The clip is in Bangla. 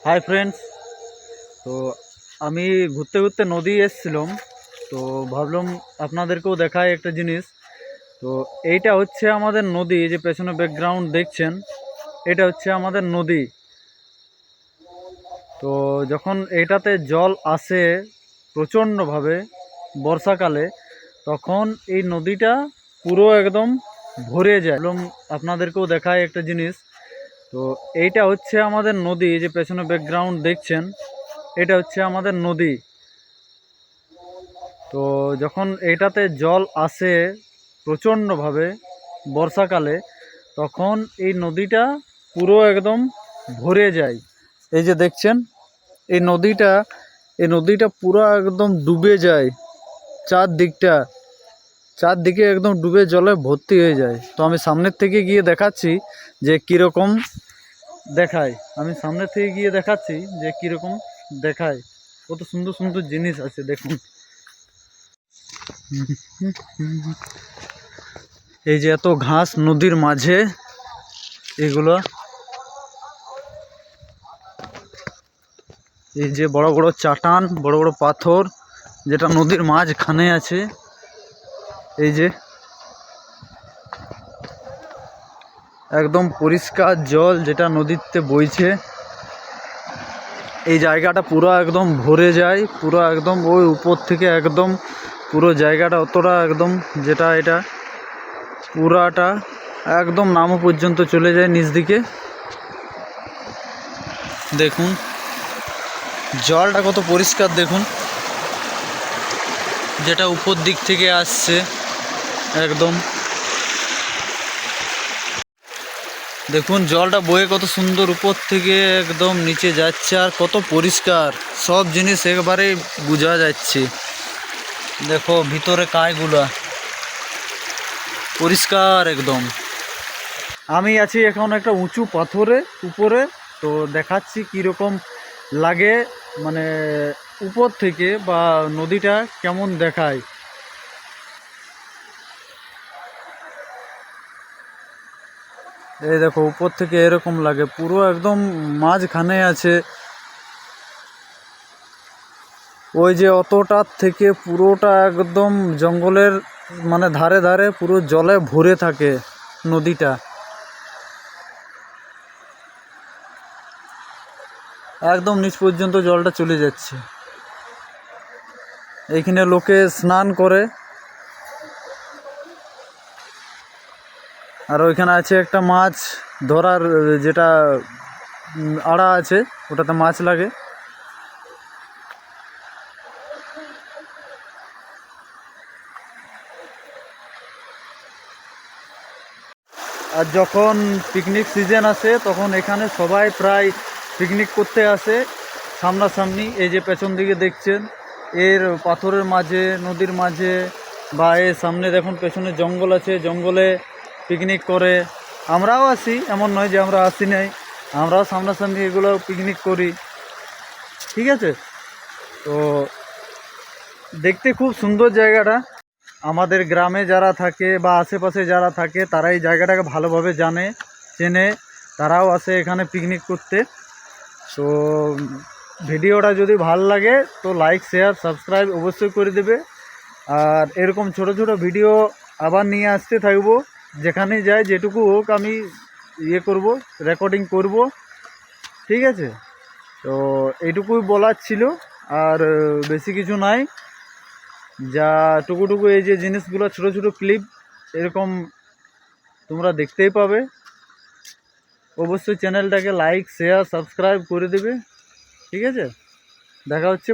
Hi friends. তো আমি ঘুরতে ঘুরতে নদী এসেছিলাম, তো ভাবলাম আপনাদেরকেও দেখায় একটা জিনিস। তো এইটা হচ্ছে আমাদের নদী, যে পেছনে ব্যাকগ্রাউন্ড দেখছেন, এটা হচ্ছে আমাদের নদী। তো যখন এটাতে জল আসে প্রচণ্ডভাবে বর্ষাকালে, তখন এই নদীটা পুরো একদম ভরে যায়। ভাবলাম আপনাদেরকেও দেখায় একটা জিনিস। তো এইটা হচ্ছে আমাদের নদী, যে পেছনে ব্যাকগ্রাউন্ড দেখছেন, এটা হচ্ছে আমাদের নদী। তো যখন এটাতে জল আসে প্রচণ্ডভাবে বর্ষাকালে, তখন এই নদীটা পুরো একদম ভরে যায়। এই যে দেখছেন এই নদীটা পুরো একদম ডুবে যায়। চারদিকে একদম ডুবে জলে ভর্তি হয়ে যায়। তো আমি সামনের থেকে গিয়ে দেখাচ্ছি যে কীরকম দেখায়। যে কীরকম দেখায়। কত সুন্দর সুন্দর জিনিস আছে দেখুন। এই যে এত ঘাস নদীর মাঝে, এগুলো এই যে বড় বড় চাটান, বড় বড় পাথর, যেটা নদীর মাঝখানে আছে। এই যে একদম পরিষ্কার জল যেটা নদীতে বইছে। এই জায়গাটা পুরো একদম ভরে যায়, পুরো একদম ওই উপর থেকে একদম পুরো জায়গাটা অতটা একদম, যেটা এটা পুরাটা একদম নামও পর্যন্ত চলে যায় নিচ দিকে। দেখুন জলটা কত পরিষ্কার, দেখুন যেটা উপর দিক থেকে আসছে একদম। দেখুন জলটা বয়ে কত সুন্দর উপর থেকে একদম নিচে যাচ্ছে, আর কত পরিষ্কার সব জিনিস একবারে বোঝা যাচ্ছে। দেখো ভিতরে কাইগুলা পরিষ্কার একদম। আমি আছি এখন একটা উঁচু পাথরে উপরে, তো দেখাচ্ছি কীরকম লাগে, মানে উপর থেকে বা নদীটা কেমন দেখায়। এই দেখো উপর থেকে এরকম লাগে, পুরো একদম মাঝখানে আছে। ওই যে অতটার থেকে পুরোটা একদম জঙ্গলের মানে ধারে ধারে পুরো জলে ভরে থাকে নদীটা। একদম নিচ পর্যন্ত জলটা চলে যাচ্ছে। এইখানে লোকে স্নান করে। আর ওইখানে আছে একটা মাছ ধরার, যেটা আড়া আছে, ওটাতে মাছ লাগে। আর যখন পিকনিক সিজন আসে, তখন এখানে সবাই প্রায় পিকনিক করতে আসে সামনাসামনি। এই যে পেছন দিকে দেখছেন, এর পাথরের মাঝে, নদীর মাঝে, বা এর সামনে দেখুন পেছনে জঙ্গল আছে, জঙ্গলে পিকনিক করে। আমরাও আসি, এমন নয় যে আমরা আসি নাই, আমরাও সামনাসামনি এগুলো পিকনিক করি। ঠিক আছে, তো দেখতে খুব সুন্দর জায়গাটা। আমাদের গ্রামে যারা থাকে বা আশেপাশে যারা থাকে, তারা এই জায়গাটাকে ভালোভাবে জানে, চেনে, তারাও আসে এখানে পিকনিক করতে। তো ভিডিওটা যদি ভালো লাগে তো লাইক, শেয়ার, সাবস্ক্রাইব অবশ্যই করে দেবে। আর এরকম ছোট ছোট ভিডিও আবার নিয়ে আসতে থাকবো। যেখানে যাই যেটুকু হোক আমি করব, রেকর্ডিং করব। ঠিক আছে, তো এইটুকুই বলার ছিল, আর বেশি কিছু নাই। যা টুকুটুকু এই যে জিনিসগুলো, ছোট ছোট ক্লিপ এরকম তোমরা দেখতেই পাবে। অবশ্যই চ্যানেলটাকে লাইক, শেয়ার, সাবস্ক্রাইব করে দেবে। ঠিক আছে, দেখা হচ্ছে।